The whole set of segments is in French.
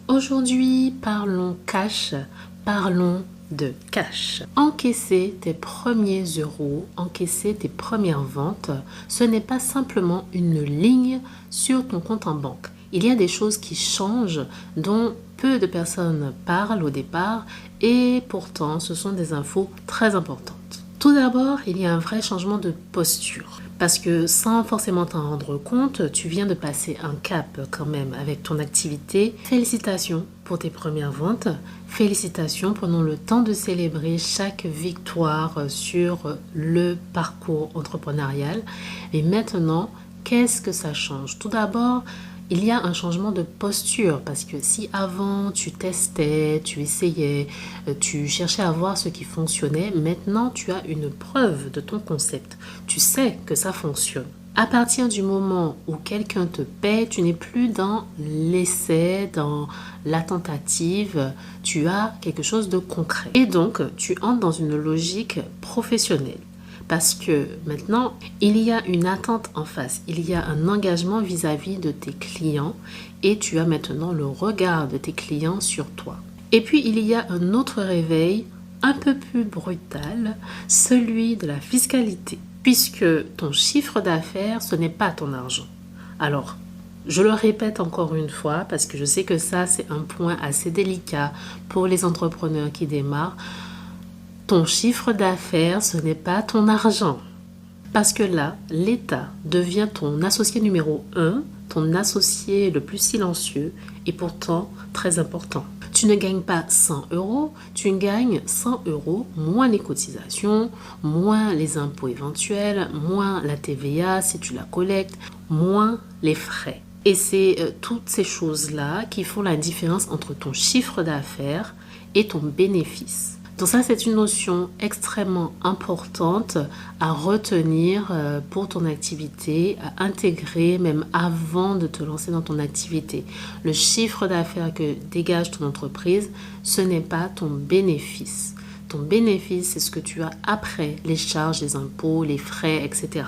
Aujourd'hui, parlons cash, parlons de cash. Encaisser tes premiers euros, encaisser tes premières ventes, ce n'est pas simplement une ligne sur ton compte en banque. Il y a des choses qui changent dont peu de personnes parlent au départ et pourtant ce sont des infos très importantes. Tout d'abord, il y a un vrai changement de posture. Parce que sans forcément t'en rendre compte, tu viens de passer un cap quand même avec ton activité. Félicitations pour tes premières ventes. Félicitations, prenons le temps de célébrer chaque victoire sur le parcours entrepreneurial. Et maintenant, qu'est-ce que ça change? Tout d'abord, il y a un changement de posture parce que si avant tu testais, tu essayais, tu cherchais à voir ce qui fonctionnait, maintenant tu as une preuve de ton concept. Tu sais que ça fonctionne. À partir du moment où quelqu'un te paie, tu n'es plus dans l'essai, dans la tentative, tu as quelque chose de concret. Et donc, tu entres dans une logique professionnelle. Parce que maintenant, il y a une attente en face, il y a un engagement vis-à-vis de tes clients et tu as maintenant le regard de tes clients sur toi. Et puis, il y a un autre réveil un peu plus brutal, celui de la fiscalité. Puisque ton chiffre d'affaires, ce n'est pas ton argent. Alors, je le répète encore une fois parce que je sais que ça, c'est un point assez délicat pour les entrepreneurs qui démarrent. Ton chiffre d'affaires, ce n'est pas ton argent. Parce que là, l'État devient ton associé numéro 1, ton associé le plus silencieux et pourtant très important. Tu ne gagnes pas 100 euros, tu gagnes 100 euros moins les cotisations, moins les impôts éventuels, moins la TVA si tu la collectes, moins les frais. Et c'est toutes ces choses-là qui font la différence entre ton chiffre d'affaires et ton bénéfice. Donc ça, c'est une notion extrêmement importante à retenir pour ton activité, à intégrer même avant de te lancer dans ton activité. Le chiffre d'affaires que dégage ton entreprise, ce n'est pas ton bénéfice. Ton bénéfice, c'est ce que tu as après les charges, les impôts, les frais, etc.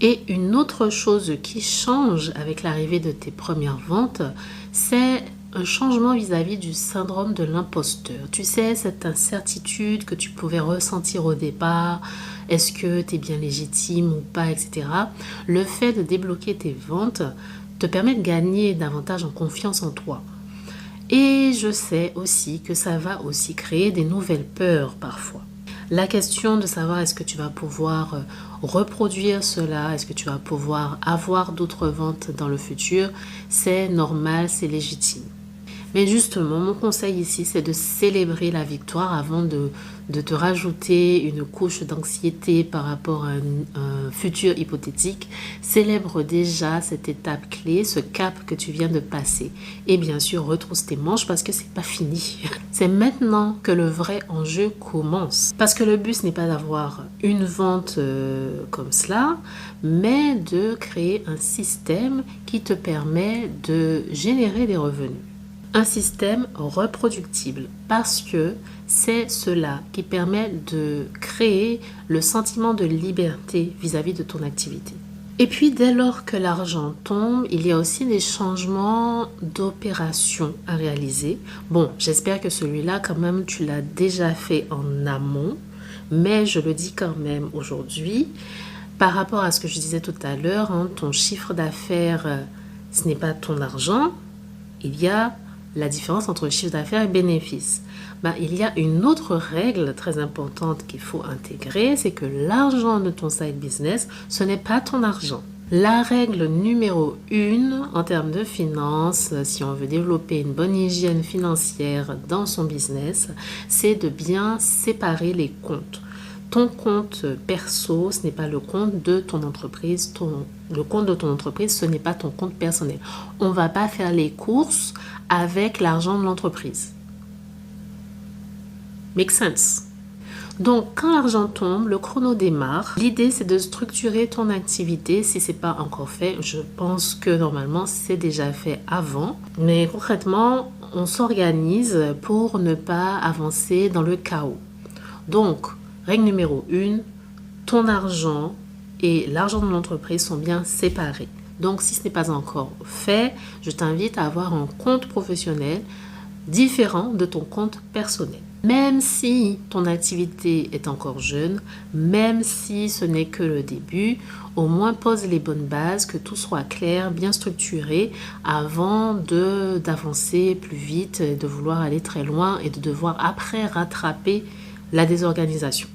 Et une autre chose qui change avec l'arrivée de tes premières ventes, c'est un changement vis-à-vis du syndrome de l'imposteur. Tu sais, cette incertitude que tu pouvais ressentir au départ, est-ce que tu es bien légitime ou pas, etc. Le fait de débloquer tes ventes te permet de gagner davantage en confiance en toi. Et je sais aussi que ça va aussi créer des nouvelles peurs parfois. La question de savoir est-ce que tu vas pouvoir reproduire cela, est-ce que tu vas pouvoir avoir d'autres ventes dans le futur, c'est normal, c'est légitime. Mais justement, mon conseil ici, c'est de célébrer la victoire avant de te rajouter une couche d'anxiété par rapport à un futur hypothétique. Célèbre déjà cette étape clé, ce cap que tu viens de passer. Et bien sûr, retrousse tes manches parce que c'est pas fini. C'est maintenant que le vrai enjeu commence. Parce que le but, ce n'est pas d'avoir une vente comme cela, mais de créer un système qui te permet de générer des revenus. Un système reproductible parce que c'est cela qui permet de créer le sentiment de liberté vis-à-vis de ton activité. Et puis dès lors que l'argent tombe, il y a aussi des changements d'opération à réaliser. Bon, j'espère que celui-là quand même tu l'as déjà fait en amont, mais je le dis quand même aujourd'hui par rapport à ce que je disais tout à l'heure, ton chiffre d'affaires, ce n'est pas ton argent, il y a la différence entre chiffre d'affaires et bénéfice. Il y a une autre règle très importante qu'il faut intégrer, c'est que l'argent de ton side business, ce n'est pas ton argent. La règle numéro 1 en termes de finances, si on veut développer une bonne hygiène financière dans son business, c'est de bien séparer les comptes. Ton compte perso, ce n'est pas le compte de ton entreprise. Le compte de ton entreprise, ce n'est pas ton compte personnel. On ne va pas faire les courses avec l'argent de l'entreprise. Make sense? Donc, quand l'argent tombe, le chrono démarre. L'idée, c'est de structurer ton activité. Si ce n'est pas encore fait, je pense que normalement, c'est déjà fait avant. Mais concrètement, on s'organise pour ne pas avancer dans le chaos. Donc, règle numéro 1, ton argent et l'argent de l'entreprise sont bien séparés. Donc, si ce n'est pas encore fait, je t'invite à avoir un compte professionnel différent de ton compte personnel. Même si ton activité est encore jeune, même si ce n'est que le début, au moins pose les bonnes bases, que tout soit clair, bien structuré, avant d'avancer plus vite, de vouloir aller très loin et de devoir après rattraper la désorganisation.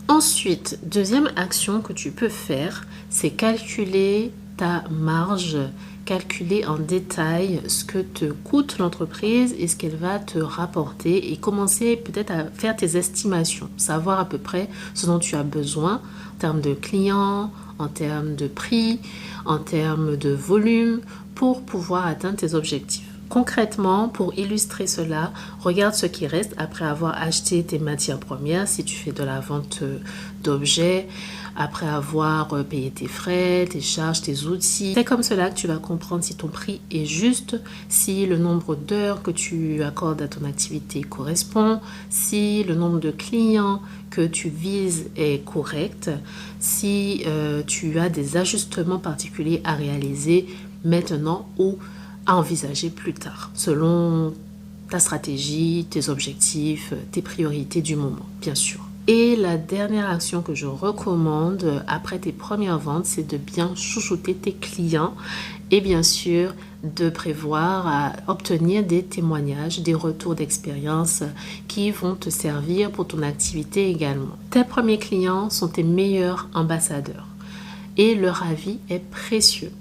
Ensuite, deuxième action que tu peux faire, c'est calculer ta marge, calculer en détail ce que te coûte l'entreprise et ce qu'elle va te rapporter et commencer peut-être à faire tes estimations, savoir à peu près ce dont tu as besoin en termes de clients, en termes de prix, en termes de volume pour pouvoir atteindre tes objectifs. Concrètement, pour illustrer cela, regarde ce qui reste après avoir acheté tes matières premières, si tu fais de la vente d'objets, après avoir payé tes frais, tes charges, tes outils. C'est comme cela que tu vas comprendre si ton prix est juste, si le nombre d'heures que tu accordes à ton activité correspond, si le nombre de clients que tu vises est correct, si tu as des ajustements particuliers à réaliser maintenant ou à envisager plus tard, selon ta stratégie, tes objectifs, tes priorités du moment, bien sûr. Et la dernière action que je recommande après tes premières ventes, c'est de bien chouchouter tes clients et bien sûr de prévoir à obtenir des témoignages, des retours d'expérience qui vont te servir pour ton activité également. Tes premiers clients sont tes meilleurs ambassadeurs et leur avis est précieux.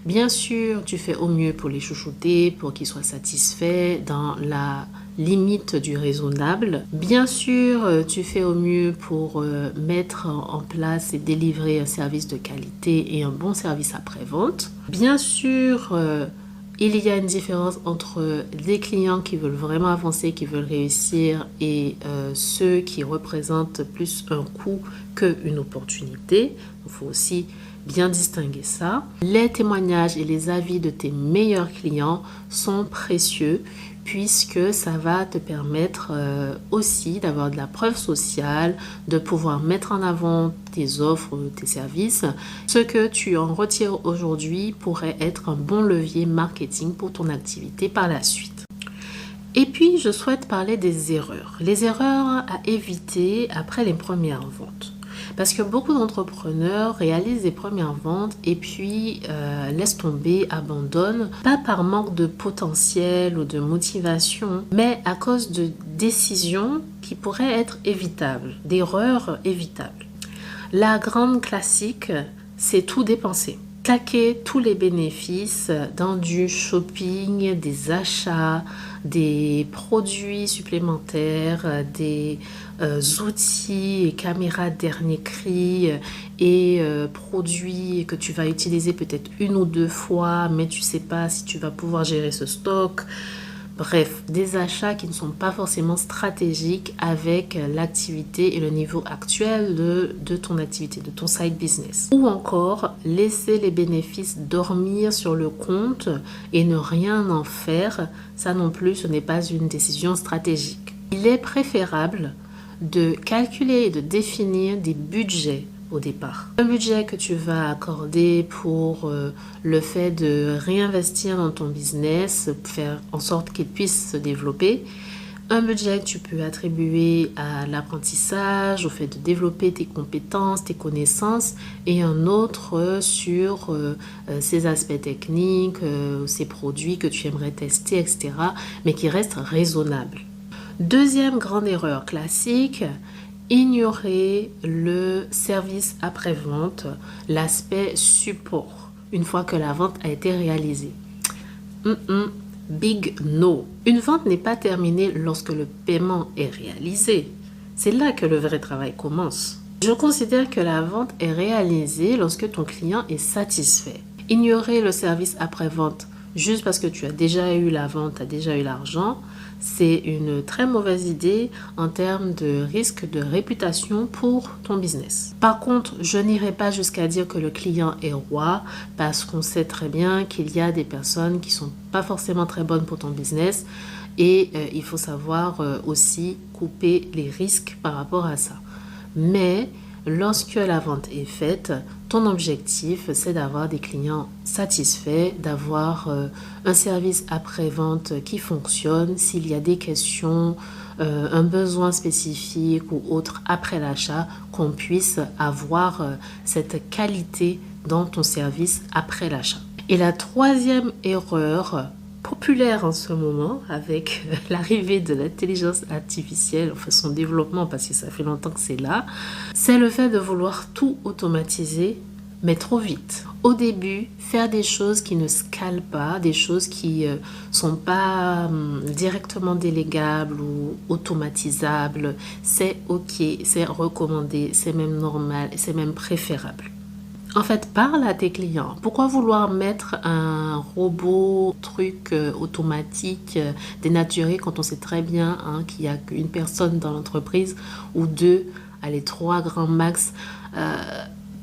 Bien sûr, tu fais au mieux pour les chouchouter, pour qu'ils soient satisfaits dans la limite du raisonnable. Bien sûr, tu fais au mieux pour mettre en place et délivrer un service de qualité et un bon service après-vente. Bien sûr, il y a une différence entre les clients qui veulent vraiment avancer, qui veulent réussir et ceux qui représentent plus un coût qu'une opportunité. Il faut aussi bien distinguer ça. Les témoignages et les avis de tes meilleurs clients sont précieux puisque ça va te permettre aussi d'avoir de la preuve sociale, de pouvoir mettre en avant tes offres, tes services. Ce que tu en retires aujourd'hui pourrait être un bon levier marketing pour ton activité par la suite. Et puis, je souhaite parler des erreurs. Les erreurs à éviter après les premières ventes. Parce que beaucoup d'entrepreneurs réalisent les premières ventes et puis laissent tomber, abandonnent, pas par manque de potentiel ou de motivation, mais à cause de décisions qui pourraient être évitables, d'erreurs évitables. La grande classique, c'est tout dépenser. Claquer tous les bénéfices dans du shopping, des achats, des produits supplémentaires, des outils et caméras dernier cri et produits que tu vas utiliser peut-être une ou deux fois, mais tu ne sais pas si tu vas pouvoir gérer ce stock. Bref, des achats qui ne sont pas forcément stratégiques avec l'activité et le niveau actuel de ton activité, de ton side business. Ou encore, laisser les bénéfices dormir sur le compte et ne rien en faire, ça non plus, ce n'est pas une décision stratégique. Il est préférable de calculer et de définir des budgets au départ. Un budget que tu vas accorder pour le fait de réinvestir dans ton business, faire en sorte qu'il puisse se développer. Un budget que tu peux attribuer à l'apprentissage, au fait de développer tes compétences, tes connaissances, et un autre sur ces aspects techniques, ces produits que tu aimerais tester, etc., mais qui restent raisonnables. Deuxième grande erreur classique, ignorer le service après-vente, l'aspect support, une fois que la vente a été réalisée. Big no. Une vente n'est pas terminée lorsque le paiement est réalisé. C'est là que le vrai travail commence. Je considère que la vente est réalisée lorsque ton client est satisfait. Ignorer le service après-vente juste parce que tu as déjà eu la vente, tu as déjà eu l'argent, c'est une très mauvaise idée en termes de risque de réputation pour ton business. Par contre, je n'irai pas jusqu'à dire que le client est roi parce qu'on sait très bien qu'il y a des personnes qui ne sont pas forcément très bonnes pour ton business et il faut savoir aussi couper les risques par rapport à ça. Mais Lorsque la vente est faite, ton objectif, c'est d'avoir des clients satisfaits, d'avoir un service après-vente qui fonctionne. S'il y a des questions, un besoin spécifique ou autre après l'achat, qu'on puisse avoir cette qualité dans ton service après l'achat. Et la troisième erreur populaire en ce moment avec l'arrivée de l'intelligence artificielle, enfin son développement parce que ça fait longtemps que c'est là, c'est le fait de vouloir tout automatiser mais trop vite. Au début, faire des choses qui ne scalent pas, des choses qui sont pas directement délégables ou automatisables, c'est ok, c'est recommandé, c'est même normal, c'est même préférable. En fait, parle à tes clients. Pourquoi vouloir mettre un robot, truc automatique, dénaturé quand on sait très bien qu'il n'y a qu'une personne dans l'entreprise ou deux, allez, trois grands max.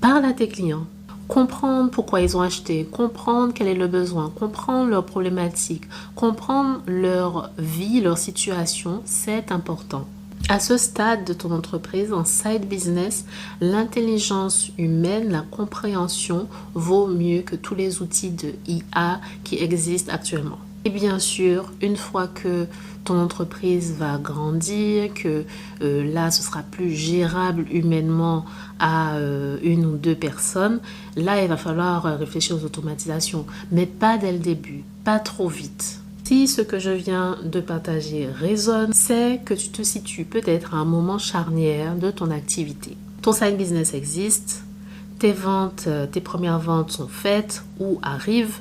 Parle à tes clients. Comprendre pourquoi ils ont acheté, comprendre quel est le besoin, comprendre leurs problématiques, comprendre leur vie, leur situation, c'est important. À ce stade de ton entreprise, en side business, l'intelligence humaine, la compréhension vaut mieux que tous les outils de IA qui existent actuellement. Et bien sûr, une fois que ton entreprise va grandir, que là, ce sera plus gérable humainement à une ou deux personnes, là, il va falloir réfléchir aux automatisations, mais pas dès le début, pas trop vite. Si ce que je viens de partager résonne, c'est que tu te situes peut-être à un moment charnière de ton activité. Ton side business existe, tes ventes, tes premières ventes sont faites ou arrivent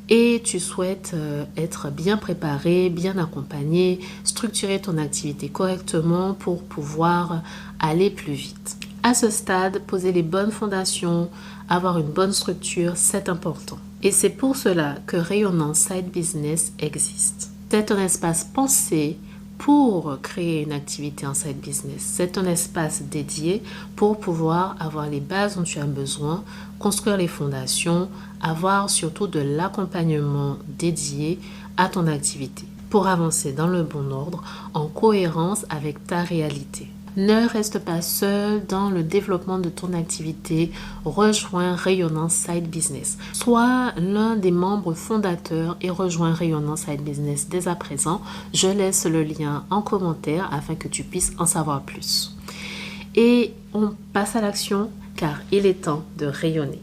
et tu souhaites être bien préparé, bien accompagné, structurer ton activité correctement pour pouvoir aller plus vite. À ce stade, poser les bonnes fondations, avoir une bonne structure, c'est important. Et c'est pour cela que Rayonnant Side Business existe. C'est un espace pensé pour créer une activité en side business. C'est un espace dédié pour pouvoir avoir les bases dont tu as besoin, construire les fondations, avoir surtout de l'accompagnement dédié à ton activité pour avancer dans le bon ordre, en cohérence avec ta réalité. Ne reste pas seul dans le développement de ton activité. Rejoins Rayonnant Side Business. Sois l'un des membres fondateurs et rejoins Rayonnant Side Business dès à présent. Je laisse le lien en commentaire afin que tu puisses en savoir plus. Et on passe à l'action car il est temps de rayonner.